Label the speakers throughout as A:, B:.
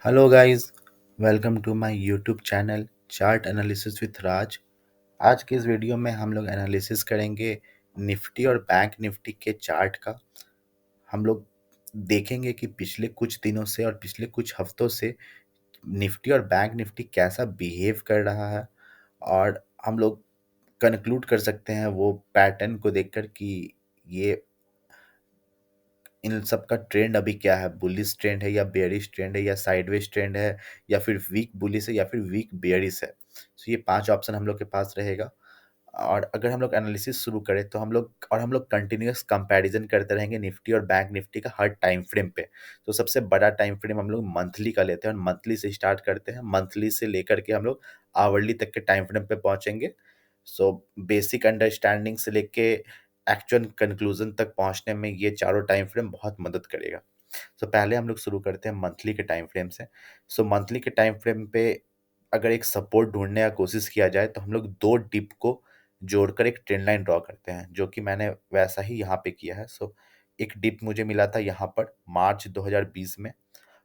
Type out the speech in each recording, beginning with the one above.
A: Hello guys, welcome to my YouTube channel chart analysis with Raj. आज के इस video में हम लोग एनालिसिस करेंगे निफ्टी और बैंक निफ्टी के चार्ट का। हम लोग देखेंगे कि पिछले कुछ दिनों से और पिछले कुछ हफ्तों से निफ्टी और बैंक निफ्टी कैसा बिहेव कर रहा है, और हम लोग कंक्लूड कर सकते हैं वो पैटर्न को देखकर कि ये इन सब का ट्रेंड अभी क्या है। बुलिश ट्रेंड है या बेयरिश ट्रेंड है या साइडवेज ट्रेंड है या फिर वीक बुलिश है या फिर वीक बेयरिश है। तो ये पांच ऑप्शन हम लोग के पास रहेगा। और अगर हम लोग एनालिसिस शुरू करें तो हम लोग कंटिन्यूअस कंपैरिजन करते रहेंगे निफ्टी और बैंक निफ्टी का हर टाइम फ्रेम पे। तो सबसे बड़ा टाइम फ्रेम हम लोग मंथली का लेते हैं और मंथली से स्टार्ट करते हैं। मंथली से लेकर के हम लोग आवरली तक के टाइम फ्रेम पे पहुंचेंगे। सो बेसिक अंडरस्टैंडिंग से लेके एक्चुअल कंक्लूजन तक पहुंचने में ये चारों टाइम फ्रेम बहुत मदद करेगा। सो पहले हम लोग शुरू करते हैं मंथली के टाइम फ्रेम से। सो मंथली के टाइम फ्रेम पे अगर एक सपोर्ट ढूंढने का कोशिश किया जाए तो हम लोग दो डिप को जोड़कर एक ट्रेंड लाइन ड्रॉ करते हैं, जो कि मैंने वैसा ही यहाँ पे किया है। सो एक डिप मुझे मिला था यहाँ पर मार्च 2020 में,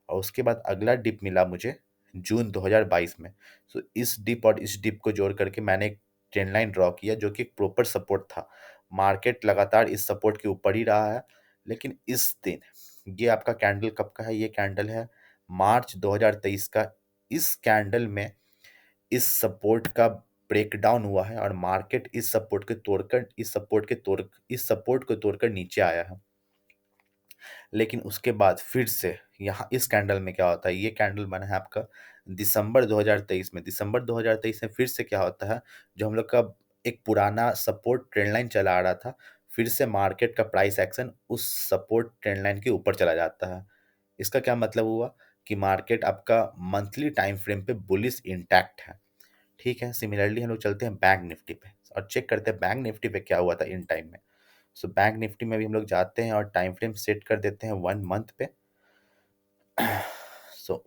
A: और उसके बाद अगला डिप मिला मुझे जून 2022 में। सो इस डिप और इस डिप को जोड़ करके मैंने एक ट्रेंड लाइन ड्रॉ किया, जो कि एक प्रॉपर सपोर्ट था। मार्केट लगातार इस सपोर्ट के ऊपर ही रहा है, लेकिन इस दिन ये आपका कैंडल कब का है? ये कैंडल है मार्च 2023 का। इस कैंडल में इस सपोर्ट का ब्रेकडाउन हुआ है और मार्केट इस सपोर्ट को तोड़कर नीचे आया है। लेकिन उसके बाद फिर से यहाँ इस कैंडल में क्या होता है? ये कैंडल बना है आपका दिसंबर 2023 में। दिसंबर 2023 में फिर से क्या होता है? जो हम लोग का एक पुराना सपोर्ट ट्रेंड लाइन चला आ रहा था, फिर से मार्केट का प्राइस एक्शन उस सपोर्ट ट्रेंड लाइन के ऊपर चला जाता है। इसका क्या मतलब हुआ? कि मार्केट आपका मंथली टाइम फ्रेम पे बुलिश इंटैक्ट है। ठीक है, सिमिलरली हम लोग चलते हैं बैंक निफ्टी पे और चेक करते हैं बैंक निफ्टी पे क्या हुआ था इन टाइम में। सो बैंक निफ्टी में भी हम लोग जाते हैं और टाइम फ्रेम सेट कर देते हैं 1 मंथ पे। सो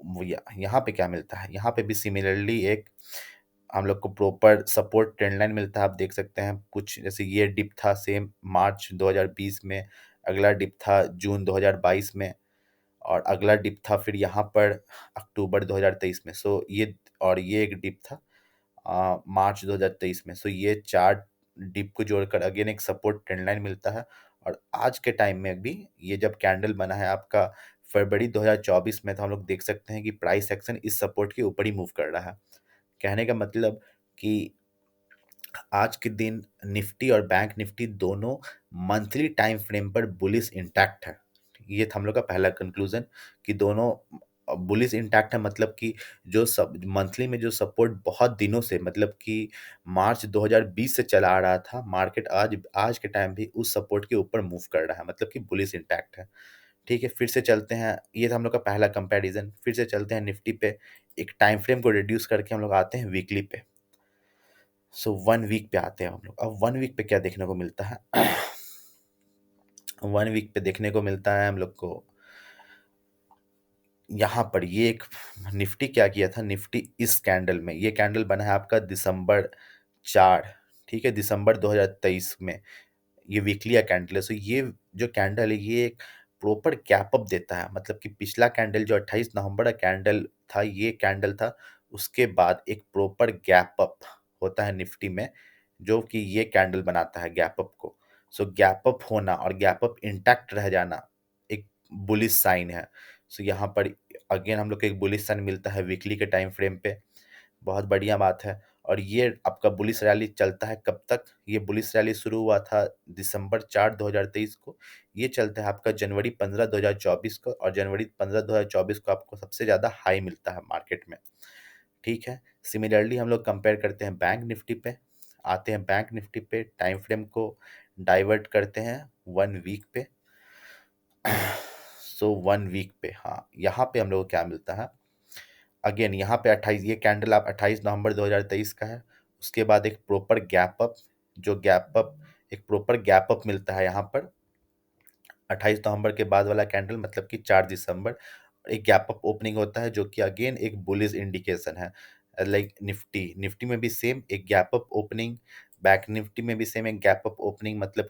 A: यहाँ पे क्या मिलता है? यहाँ पे भी सिमिलरली एक हम लोग को प्रॉपर सपोर्ट ट्रेंड लाइन मिलता है। आप देख सकते हैं कुछ जैसे ये डिप था सेम मार्च 2020 में, अगला डिप था जून 2022 में, और अगला डिप था फिर यहाँ पर अक्टूबर 2023 में। सो ये और ये एक डिप था मार्च 2023 में। सो ये चार डिप को जोड़कर अगेन एक सपोर्ट ट्रेंड लाइन मिलता है। और आज के टाइम में भी ये जब कैंडल बना है आपका फरवरी 2024 में, तो हम लोग देख सकते हैं कि प्राइस एक्शन इस सपोर्ट के ऊपर ही मूव कर रहा है। कहने का मतलब कि आज के दिन निफ्टी और बैंक निफ्टी दोनों मंथली टाइम फ्रेम पर बुलिश इंटैक्ट है। ये था हम लोग का पहला कंक्लूजन कि दोनों बुलिश इंटैक्ट है। मतलब कि जो सब मंथली में जो सपोर्ट बहुत दिनों से, मतलब कि मार्च 2020 से चला आ रहा था, मार्केट आज आज के टाइम भी उस सपोर्ट के ऊपर मूव कर रहा है, मतलब कि बुलिश इंटैक्ट है। ठीक है, फिर से चलते हैं। ये था हम लोग का पहला कंपैरिजन। फिर से चलते हैं निफ्टी पे। एक टाइम फ्रेम को रिड्यूस करके हम लोग आते हैं वीकली पे। सो 1 वीक पे आते हैं हम लोग। अब 1 वीक पे क्या देखने को मिलता है? 1 वीक पे देखने को मिलता है हम लोग को यहाँ पर ये एक निफ्टी क्या किया था? निफ्टी इस कैंडल में, ये कैंडल बना है आपका दिसंबर 4, ठीक है, दिसंबर 2023 में। ये वीकली का कैंडल है। सो ये जो कैंडल है ये एक प्रॉपर गैप अप देता है। मतलब कि पिछला कैंडल जो 28 नवंबर का कैंडल था, ये कैंडल था, उसके बाद एक प्रॉपर गैप अप होता है निफ्टी में, जो कि ये कैंडल बनाता है गैप अप को। सो गैप अप होना और गैप अप इंटैक्ट रह जाना एक बुलिश साइन है। सो यहाँ पर अगेन हम लोग को एक बुलिश साइन मिलता है वीकली के टाइम फ्रेम पे। बहुत बढ़िया बात है। और ये आपका बुलिश रैली चलता है कब तक? ये बुलिश रैली शुरू हुआ था दिसंबर 4 2023 को। ये चलता है आपका जनवरी 15 2024 को, और जनवरी 15 2024 को आपको सबसे ज़्यादा हाई मिलता है मार्केट में। ठीक है, सिमिलरली हम लोग कंपेयर करते हैं बैंक निफ्टी पे। आते हैं बैंक निफ्टी पे, टाइम फ्रेम को डाइवर्ट करते हैं 1 वीक पे। सो 1 वीक पे, हाँ, यहाँ पे हम लोग को क्या मिलता है? अगेन यहाँ पे 28, ये कैंडल आप 28 नवंबर 2023 का है। उसके बाद एक प्रॉपर गैप अप, जो गैप अप एक प्रॉपर गैप अप मिलता है यहाँ पर 28 नवंबर के बाद वाला कैंडल, मतलब कि 4 दिसंबर एक गैप अप ओपनिंग होता है, जो कि अगेन एक बुलिश इंडिकेशन है। लाइक निफ्टी निफ्टी में भी सेम एक gap up opening, bank Nifty में भी सेम एक गैप अप ओपनिंग, मतलब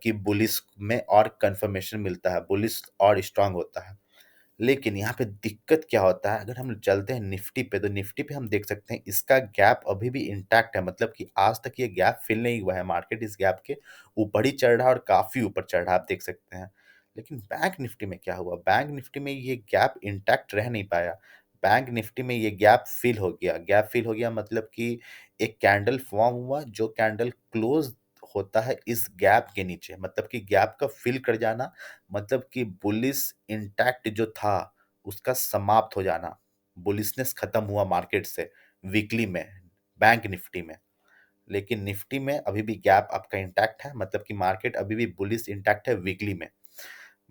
A: कि बुलिश में और कंफर्मेशन मिलता है, बुलिश और स्ट्रांग होता है। लेकिन यहाँ पे दिक्कत क्या होता है, अगर हम चलते हैं निफ्टी पे, तो निफ्टी पे हम देख सकते हैं इसका गैप अभी भी इंटैक्ट है, मतलब कि आज तक ये गैप फिल नहीं हुआ है। मार्केट इस गैप के ऊपर ही चढ़ रहा है और काफी ऊपर चढ़ रहा है, आप देख सकते हैं। लेकिन बैंक निफ्टी में क्या हुआ, बैंक निफ्टी में ये गैप इंटैक्ट रह नहीं पाया। बैंक निफ्टी में ये गैप फिल हो गया। गैप फिल हो गया मतलब कि एक कैंडल फॉर्म हुआ, जो कैंडल क्लोज होता है इस गैप के नीचे, मतलब कि गैप का फिल कर जाना, मतलब कि बुलिश इंटैक्ट जो था उसका समाप्त हो जाना। बुलिशनेस खत्म हुआ मार्केट से वीकली में, बैंक निफ्टी में। लेकिन निफ्टी में अभी भी गैप आपका इंटैक्ट है, मतलब कि मार्केट अभी भी बुलिश इंटैक्ट है वीकली में।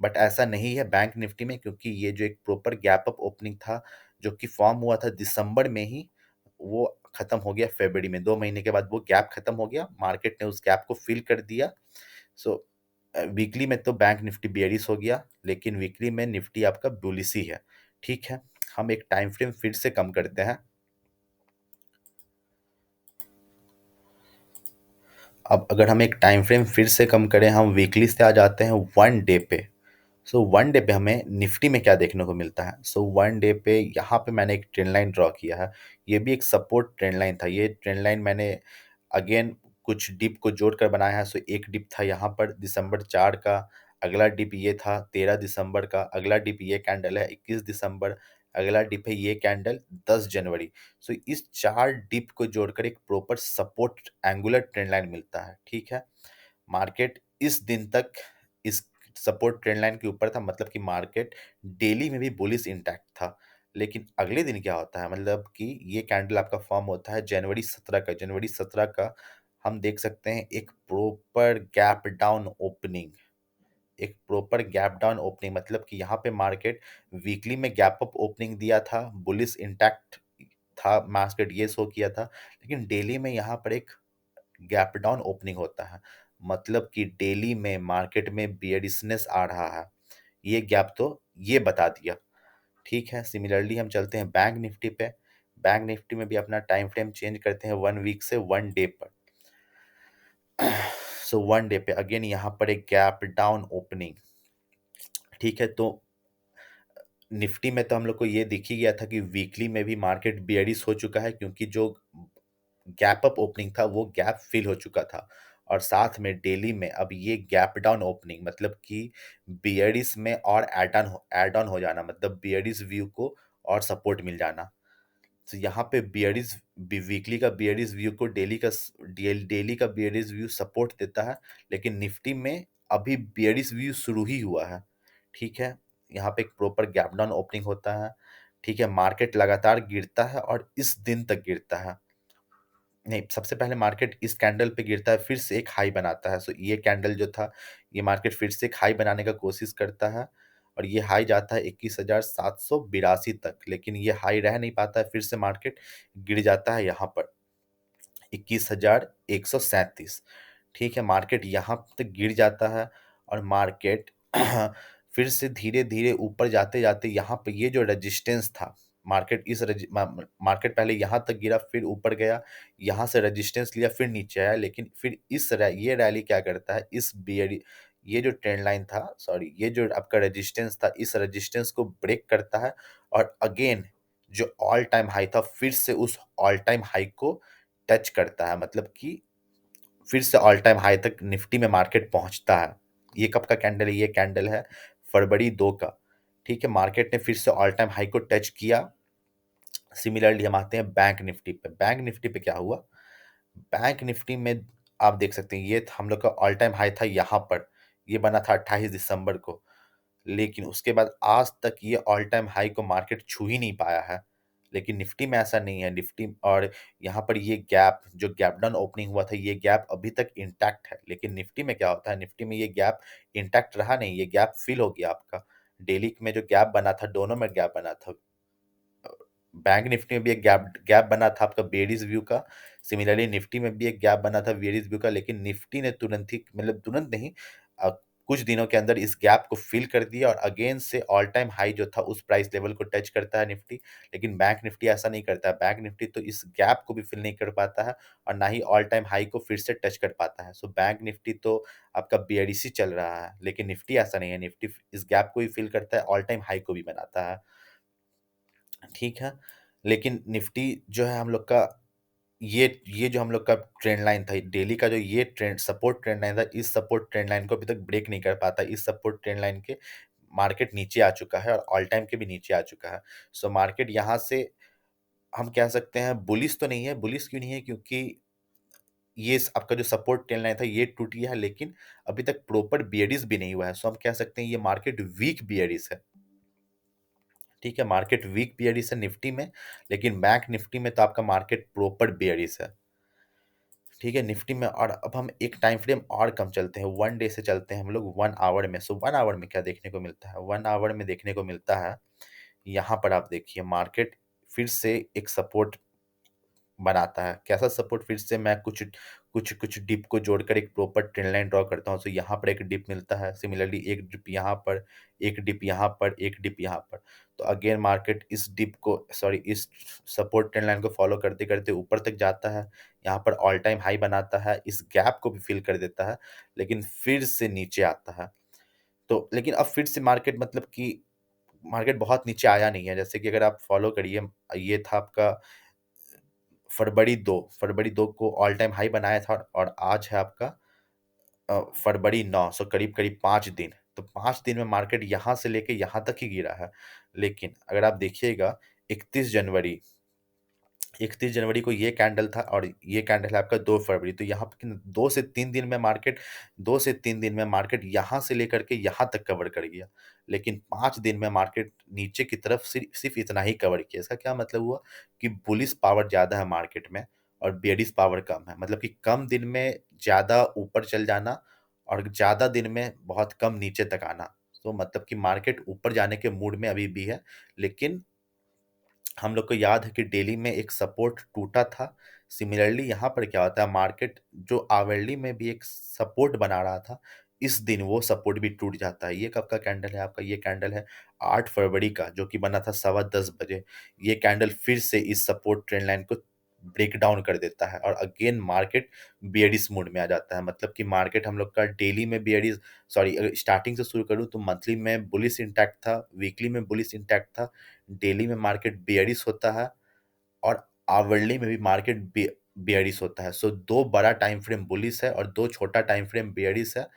A: बट ऐसा नहीं है बैंक निफ्टी में, क्योंकि ये जो एक प्रॉपर गैप अप ओपनिंग था जो कि फॉर्म हुआ था दिसंबर में ही, वो खत्म हो गया फरवरी में। 2 महीने के बाद वो गैप खत्म हो गया, मार्केट ने उस गैप को फिल कर दिया। सो वीकली में तो बैंक निफ्टी बेयरिश हो गया, लेकिन वीकली में निफ्टी आपका बुलिश ही है। ठीक है, हम एक टाइम फ्रेम फिर से कम करते हैं। अब अगर हम एक टाइम फ्रेम फिर से कम करें, हम वीकली से आ जाते हैं 1 डे पे। सो 1 डे पे हमें निफ्टी में क्या देखने को मिलता है। सो 1 डे पे यहाँ पे मैंने एक ट्रेंड लाइन ड्रॉ किया है। ये भी एक सपोर्ट ट्रेंड लाइन था। ये ट्रेंड लाइन मैंने अगेन कुछ डिप को जोड़कर बनाया है। सो एक डिप था यहाँ पर दिसंबर 4 का, अगला डिप ये था 13 दिसंबर का, अगला डिप ये कैंडल है 21 दिसंबर, अगला डिप है ये कैंडल 10 जनवरी। सो इस 4 डिप को जोड़कर एक proper support angular trend line मिलता है। ठीक है, मार्केट इस दिन तक इस सपोर्ट ट्रेंड लाइन के ऊपर था, मतलब कि मार्केट डेली में भी बुलिश इंटैक्ट था। लेकिन अगले दिन क्या होता है, मतलब कि ये कैंडल आपका फॉर्म होता है जनवरी 17 का। जनवरी 17 का हम देख सकते हैं एक प्रॉपर गैप डाउन ओपनिंग। एक प्रॉपर गैप डाउन ओपनिंग मतलब कि यहाँ पे मार्केट वीकली में गैप अप ओपनिंग दिया था, बुलिश इंटैक्ट था, मार्केट ये शो किया था। लेकिन डेली में यहाँ पर एक गैप डाउन ओपनिंग होता है, मतलब कि डेली में मार्केट में बियरिशनेस आ रहा है। ये गैप तो ये बता दिया। ठीक है, सिमिलरली हम चलते हैं बैंक निफ्टी पे। बैंक निफ्टी में भी अपना टाइम फ्रेम चेंज करते हैं 1 वीक से 1 डे पर। सो 1 डे पे अगेन यहाँ पर एक गैप डाउन ओपनिंग। ठीक है, तो निफ्टी में तो हम लोग को ये दिख ही गया था कि वीकली में भी मार्केट बियरिश हो चुका है, क्योंकि जो गैप अप ओपनिंग था वो गैप फिल हो चुका था। और साथ में डेली में अब ये गैप डाउन ओपनिंग, मतलब कि बियरिश में और ऐड ऑन हो जाना, मतलब बियरिश व्यू को और सपोर्ट मिल जाना। तो यहाँ पे बियरिश वीकली का बियरिश व्यू को डेली का बियरिश व्यू सपोर्ट देता है। लेकिन निफ्टी में अभी बियरिश व्यू शुरू ही हुआ है। ठीक है, यहाँ पे एक प्रॉपर गैप डाउन ओपनिंग होता है। ठीक है, मार्केट लगातार गिरता है और इस दिन तक गिरता है। नहीं, सबसे पहले मार्केट इस कैंडल पे गिरता है, फिर से एक हाई बनाता है। सो ये कैंडल जो था, ये मार्केट फिर से एक हाई बनाने का कोशिश करता है, और ये हाई जाता है 21,782 तक। लेकिन ये हाई रह नहीं पाता है, फिर से मार्केट गिर जाता है यहाँ पर 21,137। ठीक है, मार्केट यहाँ तक गिर जाता है और मार्केट फिर से धीरे धीरे ऊपर जाते जाते यहाँ पे ये जो रेजिस्टेंस था, मार्केट पहले यहाँ तक गिरा, फिर ऊपर गया, यहाँ से रेजिस्टेंस लिया, फिर नीचे आया। लेकिन फिर ये रैली क्या करता है, ये जो ट्रेंड लाइन था, सॉरी, ये जो आपका रेजिस्टेंस था, इस रेजिस्टेंस को ब्रेक करता है और अगेन जो ऑल टाइम हाई था फिर से उस ऑल टाइम हाई को टच करता है, मतलब कि फिर से ऑल टाइम हाई तक निफ्टी में मार्केट पहुंचता है। ये कब का कैंडल है, ये कैंडल है फरवरी 2 का। ठीक है, मार्केट ने फिर से ऑल टाइम हाई को टच किया। सिमिलरली हम आते हैं बैंक निफ्टी पे। बैंक निफ्टी पे क्या हुआ, बैंक निफ्टी में आप देख सकते हैं ये हम लोग का ऑल टाइम हाई था यहाँ पर, ये बना था 28 दिसंबर को। लेकिन उसके बाद आज तक ये ऑल टाइम हाई को मार्केट छू ही नहीं पाया है। लेकिन निफ्टी में ऐसा नहीं है। निफ्टी और यहाँ पर ये गैप जो गैप डाउन ओपनिंग हुआ था, ये गैप अभी तक इंटैक्ट है। लेकिन निफ्टी में क्या होता है, निफ्टी में ये गैप इंटैक्ट रहा नहीं, ये गैप फिल हो गया आपका। डेली में जो गैप बना था, दोनों में गैप बना था। बैंक निफ्टी में भी एक गैप गैप बना था आपका बेयरिश व्यू का। सिमिलरली निफ्टी में भी एक गैप बना था बेयरिश व्यू का। लेकिन निफ्टी ने तुरंत ही, मतलब तुरंत नहीं, कुछ दिनों के अंदर इस गैप को फिल कर दिया और अगेन से ऑल टाइम हाई जो था उस प्राइस लेवल को टच करता है निफ्टी। लेकिन बैंक निफ्टी ऐसा नहीं करता है, बैंक निफ्टी तो इस गैप को भी फिल नहीं कर पाता है और ना ही ऑल टाइम हाई को फिर से टच कर पाता है। सो बैंक निफ्टी तो आपका बेयरिश चल रहा है, लेकिन निफ्टी ऐसा नहीं है, निफ्टी इस गैप को भी फिल करता है, ऑल टाइम हाई को भी बनाता है। ठीक है, लेकिन निफ्टी जो है हम लोग का ये जो हम लोग का ट्रेंड लाइन था डेली का, जो ये ट्रेंड सपोर्ट ट्रेंड लाइन था, इस सपोर्ट ट्रेंड लाइन को अभी तक ब्रेक नहीं कर पाता। इस सपोर्ट ट्रेंड लाइन के मार्केट नीचे आ चुका है और ऑल टाइम के भी नीचे आ चुका है। सो मार्केट यहाँ से हम कह सकते हैं बुलिश तो नहीं है। बुलिश क्यों नहीं है? क्योंकि आपका जो सपोर्ट ट्रेंड लाइन था ये टूट गया है, लेकिन अभी तक प्रॉपर बियरिश भी नहीं हुआ है। सो हम कह सकते हैं ये मार्केट वीक बियरिश है। ठीक है, मार्केट वीक बियरिश है निफ्टी में, लेकिन बैंक निफ्टी में तो आपका मार्केट प्रॉपर बियरिश है। ठीक है, निफ्टी में। और अब हम एक टाइम फ्रेम और कम चलते हैं, वन डे से चलते हैं हम लोग वन आवर में। सो वन आवर में क्या देखने को मिलता है? वन आवर में देखने को मिलता है, यहाँ पर आप देखिए मार्केट फिर से एक सपोर्ट बनाता है। कैसा सपोर्ट? फिर से मैं कुछ कुछ कुछ डिप को जोड़कर एक प्रॉपर ट्रेंड लाइन ड्रॉ करता हूँ। सो यहाँ पर एक डिप मिलता है, सिमिलरली एक डिप यहाँ पर, एक डिप यहाँ पर, एक डिप यहाँ पर। तो अगेन मार्केट इस डिप को, सॉरी, इस सपोर्ट ट्रेंड लाइन को फॉलो करते करते ऊपर तक जाता है, यहाँ पर ऑल टाइम हाई बनाता है, इस गैप को भी फिल कर देता है, लेकिन फिर से नीचे आता है। तो लेकिन अब फिर से मार्केट, मतलब कि मार्केट बहुत नीचे आया नहीं है। जैसे कि अगर आप फॉलो करिए, ये था आपका फरवरी 2 को ऑल टाइम हाई बनाया था और आज है आपका फरवरी 9, सो करीब-करीब 5 दिन। तो 5 दिन में मार्केट यहाँ से लेके यहाँ तक ही गिरा है। लेकिन अगर आप देखिएगा 31 जनवरी 31 जनवरी को ये कैंडल था और ये कैंडल है आपका 2 फरवरी। तो यहाँ पे 2 से 3 दिन में मार्केट 2 से 3 दिन में मार्केट यहाँ से लेकर के यहाँ तक कवर कर गया। लेकिन 5 दिन में मार्केट नीचे की तरफ सिर्फ़ इतना ही कवर किया। इसका क्या मतलब हुआ? कि बुलिश पावर ज़्यादा है मार्केट में और बेयरिश पावर कम है। मतलब कि कम दिन में ज़्यादा ऊपर चल जाना और ज़्यादा दिन में बहुत कम नीचे तक आना। तो मतलब कि मार्केट ऊपर जाने के मूड में अभी भी है, लेकिन हम लोग को याद है कि डेली में एक सपोर्ट टूटा था। सिमिलरली यहाँ पर क्या होता है, मार्केट जो आवरली में भी एक सपोर्ट बना रहा था, इस दिन वो सपोर्ट भी टूट जाता है। ये कब का कैंडल है आपका? ये कैंडल है 8 फरवरी का, जो कि बना था 10:15 बजे। ये कैंडल फिर से इस सपोर्ट ट्रेंड लाइन को ब्रेक डाउन कर देता है और अगेन मार्केट बेयरिश मोड में आ जाता है। मतलब कि मार्केट हम लोग का डेली में बेयरिश, सॉरी, अगर स्टार्टिंग से शुरू करूँ तो मंथली में बुलिश इंटैक्ट था, वीकली में बुलिश इंटैक्ट था, डेली में मार्केट बेयरिश होता है और आवरली में भी मार्केट बेयरिश होता है। सो 2 बड़ा टाइम फ्रेम बुलिश है और 2 छोटा टाइम फ्रेम बेयरिश है।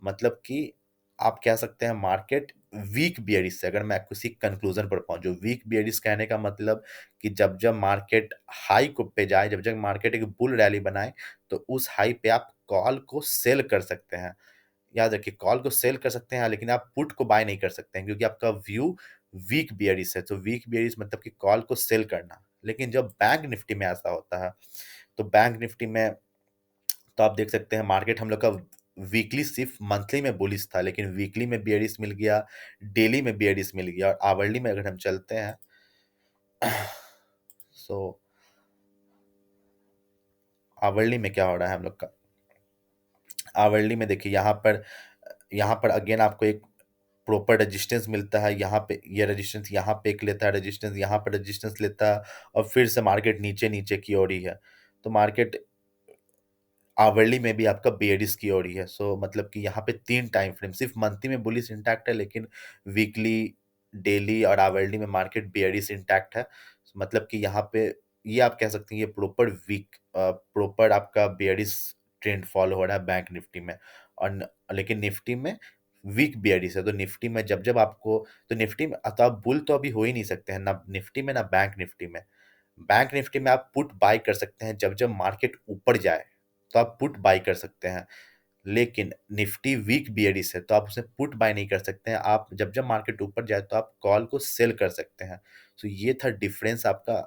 A: मतलब कि आप कह सकते हैं मार्केट वीक बेयरिश है। अगर मैं किसी कंक्लूजन पर पहुंचूं, वीक बेयरिश कहने का मतलब कि जब जब मार्केट हाई को पे जाए, जब जब मार्केट एक बुल रैली बनाए, तो उस हाई पे आप कॉल को सेल कर सकते हैं। याद रखिए, कॉल को सेल कर सकते हैं, लेकिन आप पुट को बाय नहीं कर सकते हैं, क्योंकि आपका व्यू वीक बियरिश है। तो वीक बियरिश मतलब कि कॉल को सेल करना। लेकिन जब बैंक निफ्टी में ऐसा होता है, तो बैंक निफ्टी में तो आप देख सकते हैं मार्केट हम लोग का वीकली सिर्फ मंथली में बुलिश था, लेकिन वीकली में बियरिश मिल गया, डेली में बियरिश मिल गया और आवरली में अगर हम चलते हैं सो आवरली में क्या हो रहा है हम लोग का? आवरली में देखिए यहाँ पर अगेन आपको एक प्रॉपर रेजिस्टेंस मिलता है। यहाँ पे ये रेजिस्टेंस यहाँ पे एक लेता है, रेजिस्टेंस यहाँ पे रेजिस्टेंस लेता है और फिर से मार्केट नीचे नीचे की ओर ही है। तो मार्केट आवरली में भी आपका बेयरिश की ओर ही है। सो मतलब कि यहाँ पे 3 टाइम फ्रेम, सिर्फ मंथली में बुलिश इंटैक्ट है, लेकिन वीकली, डेली और आवरली में मार्केट बेयरिश इंटैक्ट है। मतलब कि यहाँ पे ये आप कह सकते हैं ये प्रॉपर आपका बेयरिश ट्रेंड फॉलो हो रहा है बैंक निफ्टी में। और लेकिन निफ्टी में वीक बेयरिश है। तो निफ्टी में जब-जब आपको, तो निफ्टी में तो आप बुल तो अभी हो ही नहीं सकते हैं, ना निफ्टी में ना बैंक निफ्टी में। बैंक निफ्टी में आप पुट बाय कर सकते हैं, जब-जब मार्केट ऊपर जाए, तो आप पुट बाय कर सकते हैं। लेकिन निफ्टी वीक बियरिश है, तो आप उसमें पुट बाय नहीं कर सकते हैं। आप जब-जब मार्केट ऊपर जाए तो आप कॉल को सेल कर सकते हैं। तो ये था डिफरेंस आपका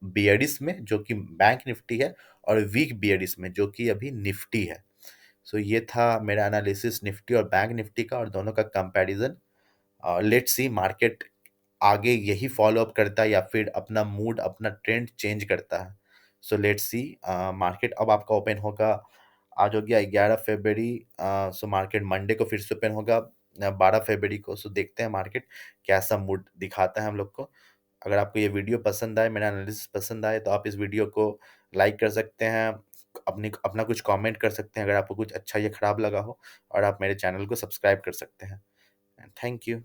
A: बियरिश में, जो कि बैंक निफ्टी है, और वीक बियरिश में, जो कि अभी निफ्टी है। सो ये था मेरा एनालिसिस निफ्टी और बैंक निफ्टी का और दोनों का कंपैरिजन। लेट्स सी मार्केट आगे यही फॉलो अप करता है या फिर अपना मूड, अपना ट्रेंड चेंज करता है। So let's see. मार्केट अब आपका ओपन होगा आज हो गया 11 फरवरी। सो मार्केट मंडे को फिर से ओपन होगा 12 फरवरी को। सो देखते हैं मार्केट कैसा मूड दिखाता है हम लोग को। अगर आपको ये वीडियो पसंद आए, मेरा एनालिसिस पसंद आए, तो आप इस वीडियो को लाइक कर सकते हैं, अपना कुछ कमेंट कर सकते हैं अगर आपको कुछ अच्छा या खराब लगा हो, और आप मेरे चैनल को सब्सक्राइब कर सकते हैं। Thank you.